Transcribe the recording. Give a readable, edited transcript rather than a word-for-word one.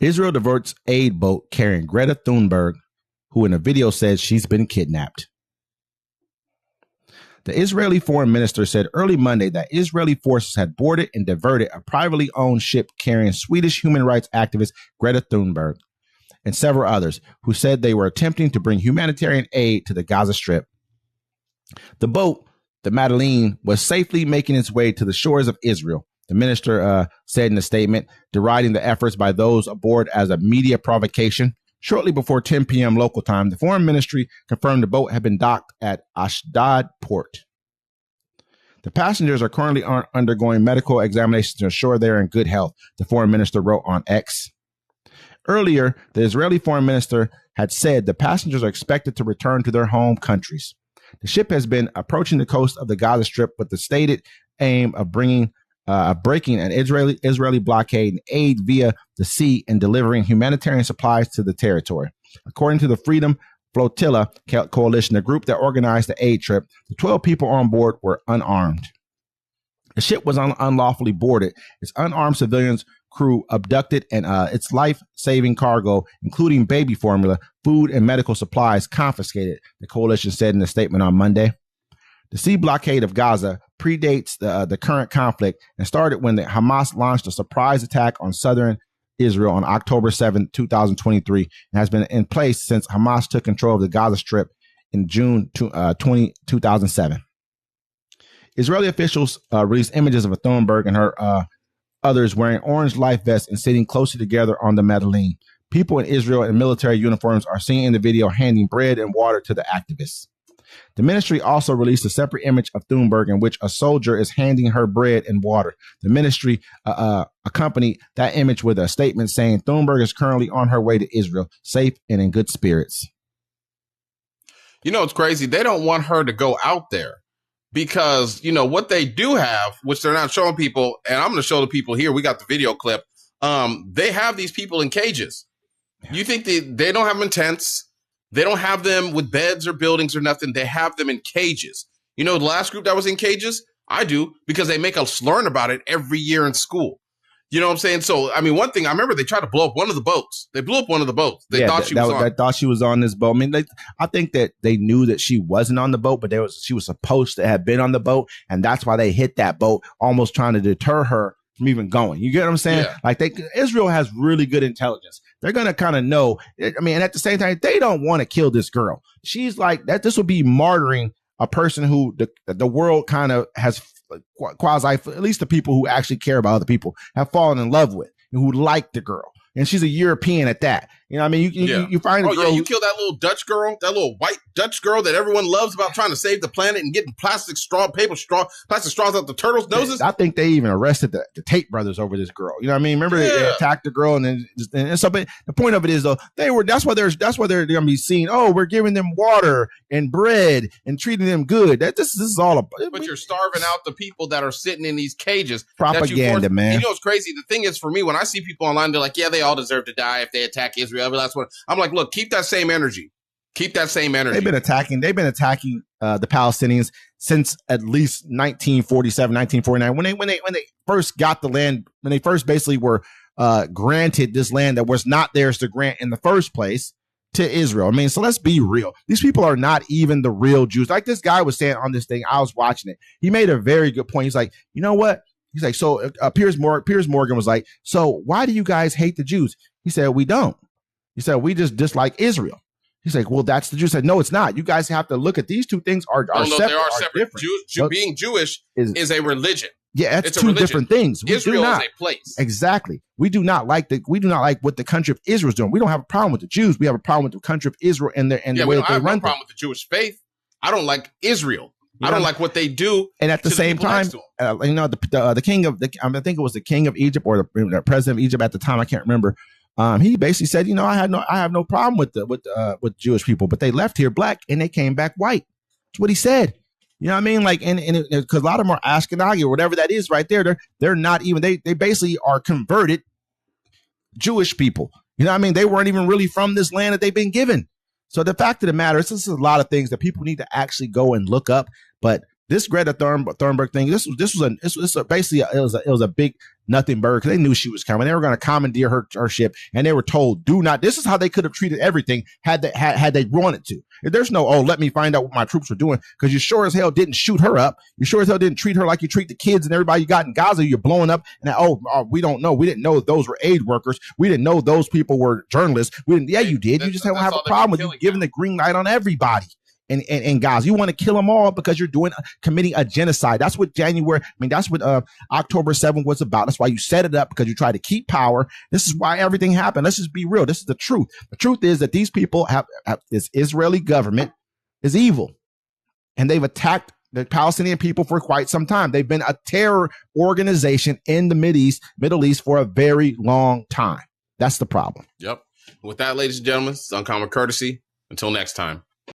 Israel diverts aid boat carrying Greta Thunberg, who in a video says she's been kidnapped. The Israeli foreign minister said early Monday that Israeli forces had boarded and diverted a privately owned ship carrying Swedish human rights activist Greta Thunberg and several others who said they were attempting to bring humanitarian aid to the Gaza Strip. The boat, the Madleen, was safely making its way to the shores of Israel, the minister said in a statement, deriding the efforts by those aboard as a media provocation. Shortly before 10 p.m. local time, the foreign ministry confirmed the boat had been docked at Ashdod Port. The passengers are currently undergoing medical examinations to ensure they are in good health, the foreign minister wrote on X. Earlier, the Israeli foreign minister had said the passengers are expected to return to their home countries. The ship has been approaching the coast of the Gaza Strip with the stated aim of breaking an Israeli blockade and aid via the sea and delivering humanitarian supplies to the territory. According to the Freedom Flotilla Coalition, the group that organized the aid trip, the 12 people on board were unarmed. The ship was unlawfully boarded. Its unarmed civilians crew abducted and its life-saving cargo, including baby formula, food, and medical supplies, confiscated, the coalition said in a statement on Monday. The sea blockade of Gaza predates the current conflict and started when the Hamas launched a surprise attack on southern Israel on October 7, 2023, and has been in place since Hamas took control of the Gaza Strip in June 2007. Israeli officials released images of Thunberg and her others wearing orange life vests and sitting closely together on the Madleen. People in Israel in military uniforms are seen in the video handing bread and water to the activists. The ministry also released a separate image of Thunberg in which a soldier is handing her bread and water. The ministry accompanied that image with a statement saying Thunberg is currently on her way to Israel, safe and in good spirits. You know, it's crazy. They don't want her to go out there because, you know, what they do have, which they're not showing people, and I'm going to show the people here. We got the video clip. They have these people in cages. You think they don't have them in tents. They don't have them with beds or buildings or nothing. They have them in cages. You know, the last group that was in cages, I do, because they make us learn about it every year in school. You know what I'm saying? So, I mean, one thing, I remember they tried to blow up one of the boats. They blew up one of the boats. They thought she was on. They thought she was on this boat. I mean, I think that they knew that she wasn't on the boat, but she was supposed to have been on the boat. And that's why they hit that boat, almost trying to deter her from even going. You get what I'm saying? Yeah. Like Israel has really good intelligence. They're going to kind of know. I mean, and at the same time, they don't want to kill this girl. She's like that. This would be martyring a person who the world kind of has quasi, at least the people who actually care about other people, have fallen in love with and who like the girl. And she's a European at that. You know what I mean? You find a girl. You killed that little Dutch girl, that little white Dutch girl that everyone loves about trying to save the planet and getting plastic straws out the turtles' noses. I think they even arrested the Tate brothers over this girl. You know what I mean? Remember they attacked the girl and so. But the point of it is though, that's why they're going to be seen. Oh, we're giving them water and bread and treating them good. This is all about. But you're starving out the people that are sitting in these cages. Propaganda, man. You know what's crazy? The thing is, for me, when I see people online, they're like, yeah, they all deserve to die if they attack Israel. That's what I'm like. Look, keep that same energy. Keep that same energy. They've been attacking the Palestinians since at least 1947, 1949. When they first got the land, when they first basically were granted this land that was not theirs to grant in the first place to Israel. I mean, so let's be real. These people are not even the real Jews. Like this guy was saying on this thing, I was watching it. He made a very good point. He's like, you know what? He's like, so Piers Morgan was like, so why do you guys hate the Jews? He said, we don't. He said, we just dislike Israel. He's like, well, that's the Jews. I said, no, it's not. You guys have to look at these two things are separate. They are separate. Being Jewish is a religion. Yeah, it's two different things. Israel is a place. Exactly. We do not like what the country of Israel is doing. We don't have a problem with the Jews. We have a problem with the country of Israel and the way that they run. I have no problem with the Jewish faith. I don't like Israel. I don't like what they do. And at the same time, you know, the king of I think it was the king of Egypt or the president of Egypt at the time. I can't remember. He basically said, you know, I have no problem with Jewish people, but they left here black and they came back white. That's what he said. You know what I mean? Like, and because a lot of them are Ashkenazi or whatever that is right there. They're not even, they basically are converted Jewish people. You know what I mean? They weren't even really from this land that they've been given. So the fact of the matter is, this is a lot of things that people need to actually go and look up. But This Greta Thunberg thing, this was basically it was a big nothing bird because they knew she was coming. They were going to commandeer her ship, and they were told, "Do not." This is how they could have treated everything had they wanted to. If there's no, let me find out what my troops were doing, because you sure as hell didn't shoot her up. You sure as hell didn't treat her like you treat the kids and everybody you got in Gaza. You're blowing up, and we don't know. We didn't know those were aid workers. We didn't know those people were journalists. We didn't. Yeah, you did. You just don't have a problem with you giving the green light on everybody. In Gaza, you want to kill them all because you're committing a genocide. That's what that's what October 7th was about. That's why you set it up, because you try to keep power. This is why everything happened. Let's just be real. This is the truth. The truth is that these people have this Israeli government is evil, and they've attacked the Palestinian people for quite some time. They've been a terror organization in the Middle East for a very long time. That's the problem. Yep. With that, ladies and gentlemen, it's Uncommon Courtesy. Until next time.